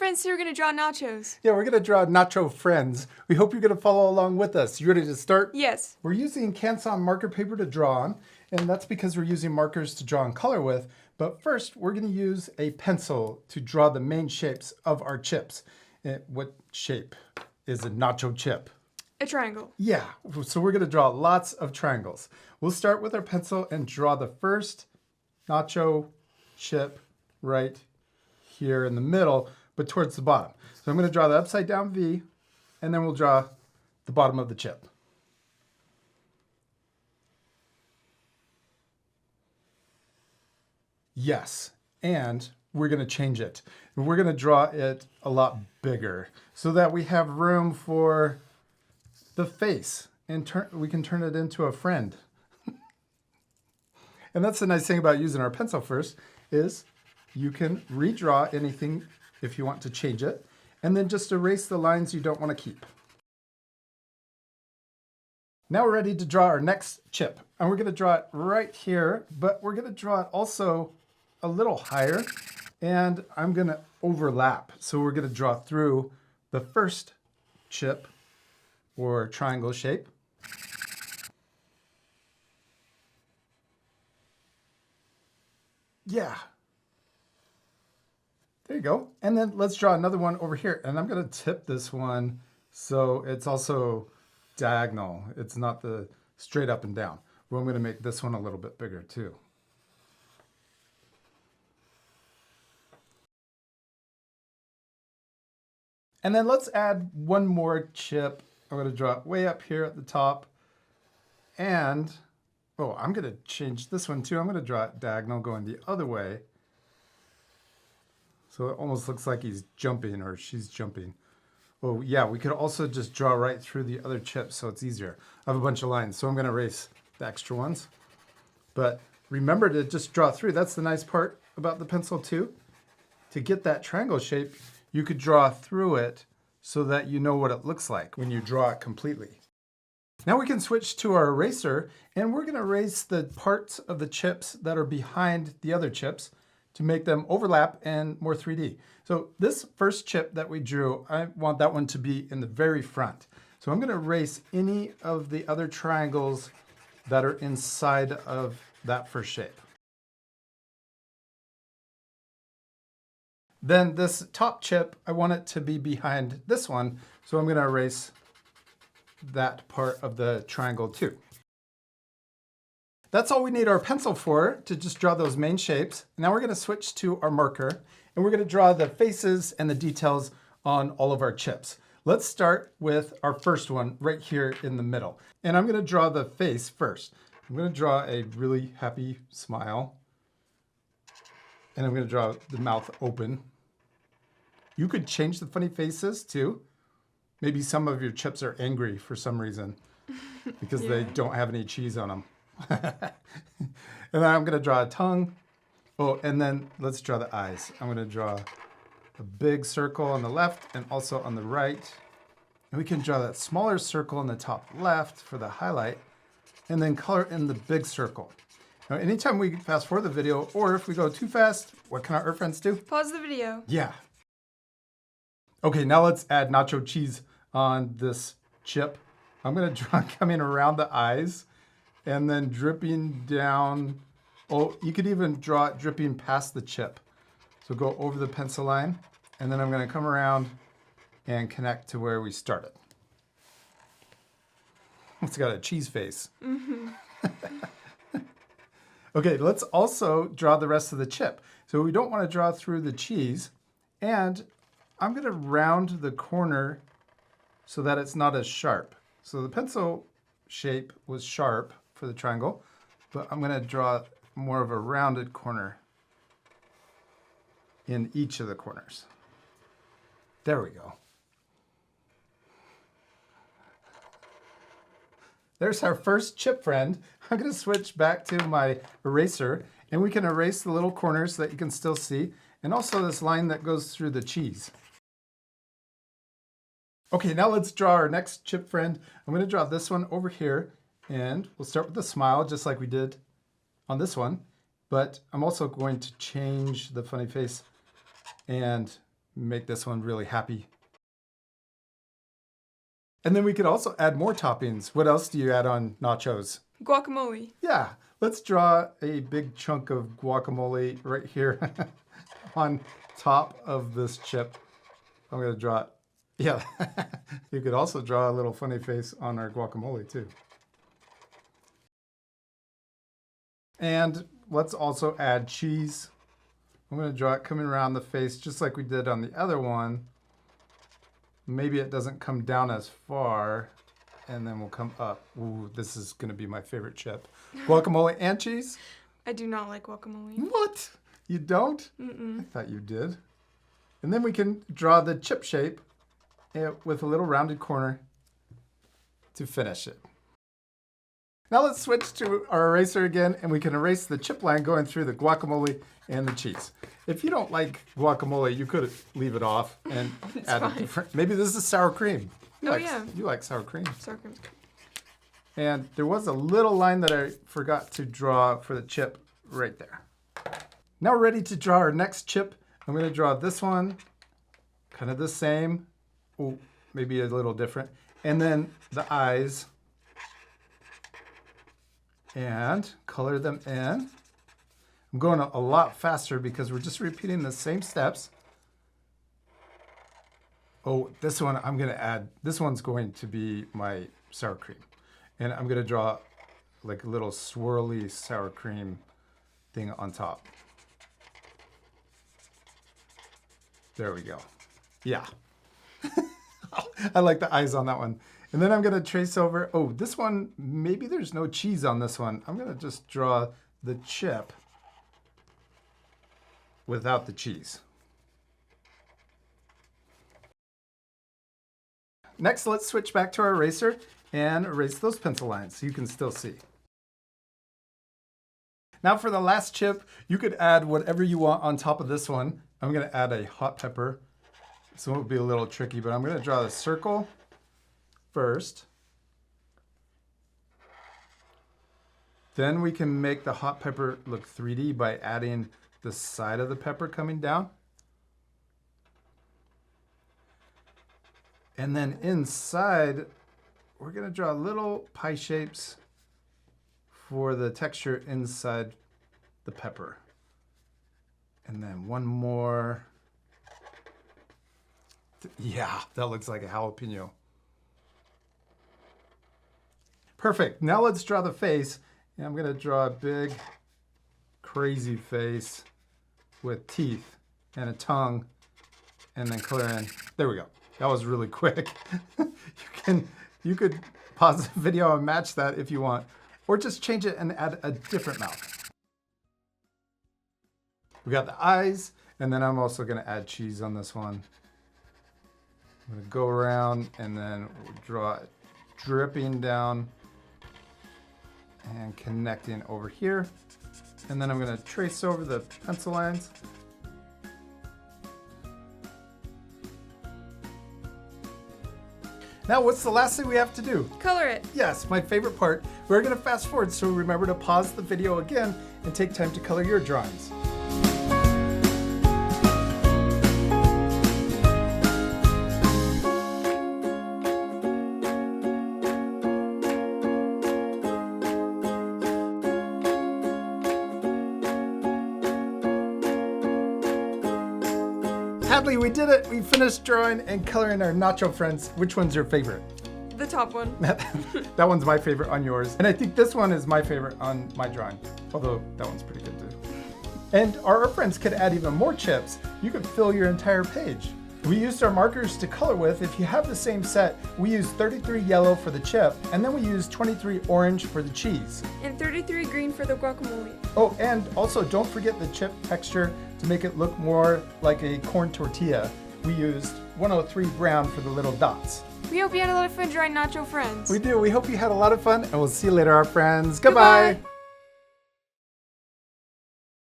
friends here are going to draw nachos. Yeah, we're going to draw Nacho Friends. We hope you're going to follow along with us. You ready to start? Yes. We're using Canson marker paper to draw on, and that's because we're using markers to draw in color with. But first, we're going to use a pencil to draw the main shapes of our chips. What shape is a nacho chip? A triangle. Yeah, so we're going to draw lots of triangles. We'll start with our pencil and draw the first nacho chip right here in the middle, but towards the bottom. So I'm going to draw the upside down V, and then we'll draw the bottom of the chip. Yes, and we're going to change it. We're going to draw it a lot bigger so that we have room for the face, and we can turn it into a friend. And that's the nice thing about using our pencil first, is you can redraw anything if you want to change it, and then just erase the lines you don't want to keep. Now we're ready to draw our next chip, and we're going to draw it right here, but we're going to draw it also a little higher, and I'm going to overlap. So we're going to draw through the first chip or triangle shape. Yeah. There you go. And then let's draw another one over here. And I'm going to tip this one so it's also diagonal. It's not the straight up and down. Well, I'm going to make this one a little bit bigger too. And then let's add one more chip. I'm going to draw it way up here at the top. And, oh, I'm going to change this one too. I'm going to draw it diagonal going the other way. So it almost looks like he's jumping or she's jumping. Oh yeah, we could also just draw right through the other chips so it's easier. I have a bunch of lines, so I'm going to erase the extra ones. But remember to just draw through. That's the nice part about the pencil too. To get that triangle shape, you could draw through it so that you know what it looks like when you draw it completely. Now we can switch to our eraser, and we're going to erase the parts of the chips that are behind the other chips to make them overlap and more 3D. So this first chip that we drew, I want that one to be in the very front. So I'm going to erase any of the other triangles that are inside of that first shape. Then this top chip, I want it to be behind this one, so I'm going to erase that part of the triangle too. That's all we need our pencil for, to just draw those main shapes. Now we're going to switch to our marker, and we're going to draw the faces and the details on all of our chips. Let's start with our first one right here in the middle. And I'm going to draw the face first. I'm going to draw a really happy smile. And I'm going to draw the mouth open. You could change the funny faces too. Maybe some of your chips are angry for some reason because they don't have any cheese on them. And then I'm going to draw a tongue. Oh, and then let's draw the eyes. I'm going to draw a big circle on the left and also on the right. And we can draw that smaller circle on the top left for the highlight, and then color in the big circle. Now, anytime we fast forward the video, or if we go too fast, what can our friends do? Pause the video. Yeah. Okay, now let's add nacho cheese on this chip. I'm going to draw coming around the eyes and then dripping down. Oh, you could even draw it dripping past the chip. So go over the pencil line, and then I'm going to come around and connect to where we started. It's got a cheese face. Mm-hmm. Okay, let's also draw the rest of the chip. So we don't want to draw through the cheese, and I'm going to round the corner so that it's not as sharp. So the pencil shape was sharp for the triangle, but I'm going to draw more of a rounded corner in each of the corners. There we go. There's our first chip friend. I'm going to switch back to my eraser, and we can erase the little corners that you can still see, and also this line that goes through the cheese. Okay, now let's draw our next chip friend. I'm going to draw this one over here, and we'll start with a smile just like we did on this one, but I'm also going to change the funny face and make this one really happy. And then we could also add more toppings. What else do you add on nachos? Guacamole. Yeah, let's draw a big chunk of guacamole right here on top of this chip. I'm gonna draw it. Yeah, you could also draw a little funny face on our guacamole too. And let's also add cheese. I'm gonna draw it coming around the face just like we did on the other one. Maybe it doesn't come down as far, and then we'll come up. Ooh, this is gonna be my favorite chip. Guacamole and cheese? I do not like guacamole. What? You don't? Mm-mm. I thought you did. And then we can draw the chip shape with a little rounded corner to finish it. Now let's switch to our eraser again, and we can erase the chip line going through the guacamole and the cheese. If you don't like guacamole, you could leave it off and add a different. Maybe this is sour cream. Yeah. You like sour cream. Sour cream's good. And there was a little line that I forgot to draw for the chip right there. Now we're ready to draw our next chip. I'm going to draw this one, kind of the same. Oh, maybe a little different. And then the eyes. And color them in. I'm going a lot faster because we're just repeating the same steps. Oh, this one I'm going to add. This one's going to be my sour cream. And I'm going to draw like a little swirly sour cream thing on top. There we go. Yeah. I like the eyes on that one. And then I'm going to trace over. Oh, this one, maybe there's no cheese on this one. I'm going to just draw the chip without the cheese. Next, let's switch back to our eraser and erase those pencil lines so you can still see. Now for the last chip, you could add whatever you want on top of this one. I'm going to add a hot pepper. This one will be a little tricky, but I'm going to draw the circle first. Then we can make the hot pepper look 3D by adding the side of the pepper coming down. And then inside, we're going to draw little pie shapes for the texture inside the pepper. And then one more. Yeah, that looks like a jalapeno. Perfect. Now let's draw the face. And I'm going to draw a big, crazy face with teeth and a tongue, and then color in. There we go. That was really quick. You could pause the video and match that if you want, or just change it and add a different mouth. We got the eyes, and then I'm also going to add cheese on this one. I'm going to go around and then draw it dripping down and connecting over here. And then I'm going to trace over the pencil lines. Now, what's the last thing we have to do? Color it. Yes, my favorite part. We're going to fast forward, so remember to pause the video again and take time to color your drawings. Hadley, we did it. We finished drawing and coloring our Nacho Friends. Which one's your favorite? The top one. That one's my favorite on yours. And I think this one is my favorite on my drawing. Although that one's pretty good too. And our friends could add even more chips. You could fill your entire page. We used our markers to color with. If you have the same set, we used 33 yellow for the chip, and then we used 23 orange for the cheese. And 33 green for the guacamole. Oh, and also don't forget the chip texture to make it look more like a corn tortilla. We used 103 brown for the little dots. We hope you had a lot of fun drawing Nacho Friends. We do. We hope you had a lot of fun, and we'll see you later, our friends. Goodbye.